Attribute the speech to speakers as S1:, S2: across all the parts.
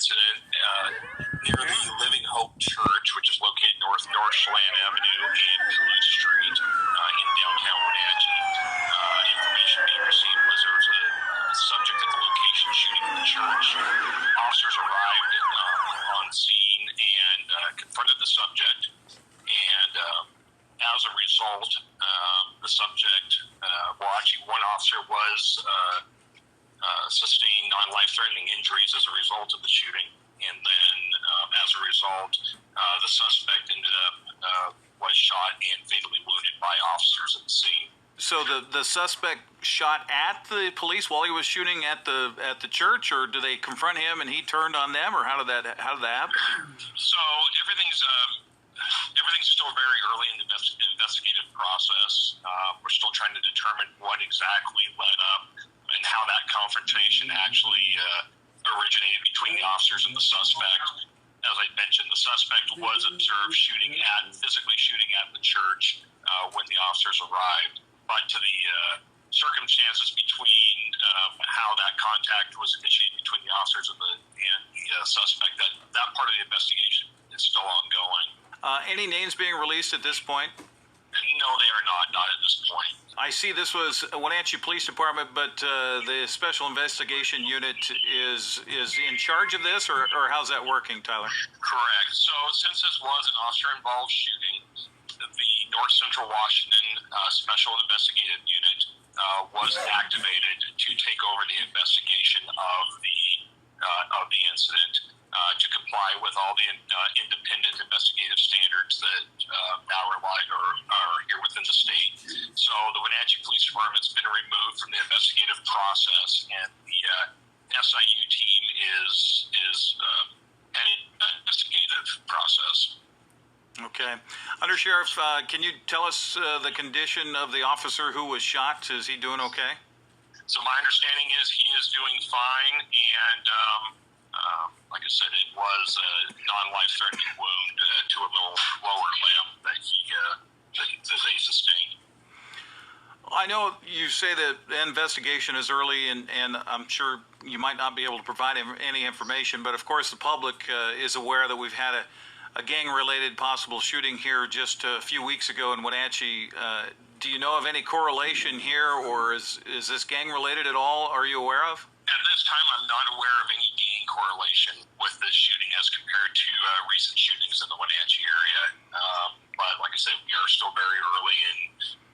S1: incident near the Living Hope Church, which is located north Chelan Avenue and Toulouse Street in downtown Wenatchee. Information being received was there was a subject at the location shooting at the church. Officers arrived on scene and confronted the subject, and as a result, the subject, actually one officer was sustained non-life-threatening injuries as a result of the shooting, and then as a result, the suspect ended up was shot and fatally wounded by officers at the scene.
S2: So the suspect shot at the police while he was shooting at the church, or do they confront him and he turned on them, or how did that happen?
S1: So everything's still very early in the investigative process. We're still trying to determine what exactly led up and how that confrontation actually originated between the officers and the suspect. As I mentioned, the suspect was observed physically shooting at the church when the officers arrived. But to the circumstances between how that contact was initiated between the officers and the suspect, that part of the investigation is still ongoing.
S2: Any names being released at this point?
S1: No, they are not at this point.
S2: I see this was Wenatchee Police Department, but the Special Investigation Unit is in charge of this, or how's that working, Tyler?
S1: Correct. So since this was an officer-involved shooting, the North Central Washington Special Investigative Unit was activated to take over the investigation of the incident to comply with all the independent investigative standards that now are here within the state. So the Wenatchee Police Department's been removed from the investigative process, and the SIU team is heading the investigative process.
S2: Okay. Undersheriff, can you tell us the condition of the officer who was shot? Is he doing okay?
S1: So my understanding is he is doing fine, and like I said, it was a non-life-threatening wound to a little lower limb that they sustained.
S2: I know you say that the investigation is early, and I'm sure you might not be able to provide any information, but of course the public is aware that we've had a gang-related possible shooting here just a few weeks ago in Wenatchee. Do you know of any correlation here, or is this gang-related at all? Are you aware of?
S1: At this time, I'm not aware of any gang correlation with this shooting as compared to recent shootings in the Wenatchee area. But like I said, we are still very early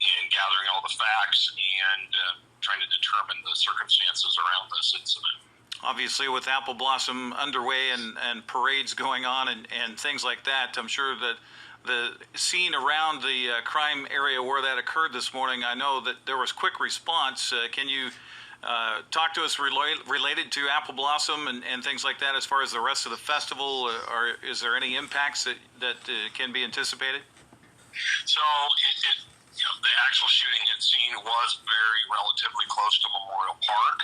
S1: in gathering all the facts and trying to determine the circumstances around this incident.
S2: Obviously, with Apple Blossom underway and parades going on and things like that, I'm sure that the scene around the crime area where that occurred this morning, I know that there was quick response. Can you talk to us related to Apple Blossom and things like that as far as the rest of the festival? Or is there any impacts that can be anticipated?
S1: So the actual shooting at scene was very relatively close to Memorial Park,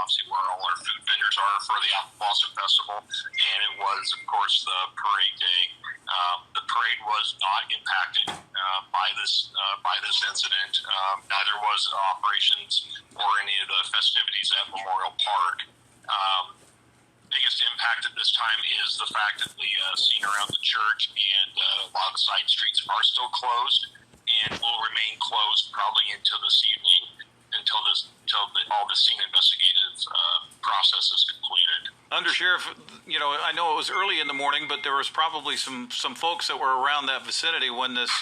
S1: obviously where all our food vendors are for the Apple Blossom Festival, and it was, of course, the parade day. The parade was not impacted by this incident. Neither was operations or any of the festivities at Memorial Park. Biggest impact at this time is the fact that the scene around the church and a lot of the side streets are still closed and will remain closed probably until this evening, until all the scene investigative process is completed.
S2: Undersheriff, I know it was early in the morning, but there was probably some folks that were around that vicinity when this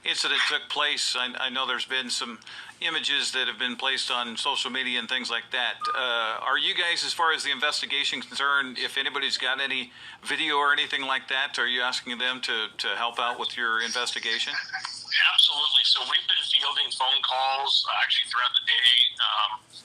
S2: incident took place. I know there's been some images that have been placed on social media and things like that. Are you guys, as far as the investigation concerned, if anybody's got any video or anything like that, are you asking them to help out with your investigation?
S1: Absolutely. So we've been fielding phone calls actually throughout the day,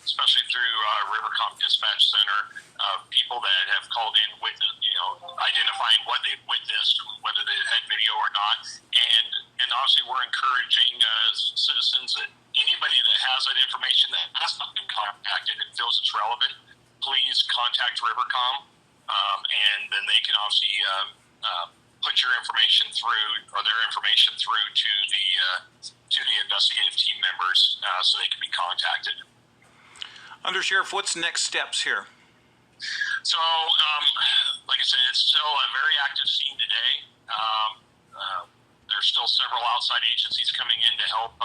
S1: especially through Rivercom Dispatch Center, people that have called in, identifying what they've witnessed, whether they had video or not. And obviously we're encouraging citizens that anybody that has that information that has not been contacted and feels it's relevant, please contact Rivercom, and then they can obviously put your information through, or their information through to the investigative team members, so they can be contacted.
S2: Undersheriff, what's next steps here?
S1: So, like I said, it's still a very active scene today. There's still several outside agencies coming in to help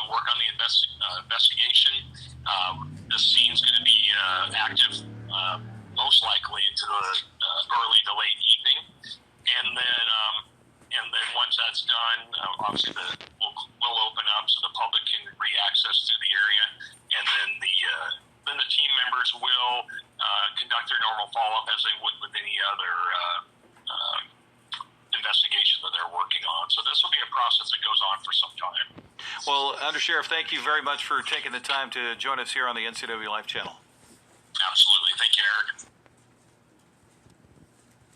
S1: work on the investigation. The scene's going to be active most likely into the early to late evening, and then once that's done, obviously we'll open up so the public can re-access through the area, and then the team members will conduct their normal follow-up as they would with any other investigation that they're working on. So this will be a process that goes on for some time.
S2: Well, Under Sheriff, thank you very much for taking the time to join us here on the NCW Life Channel.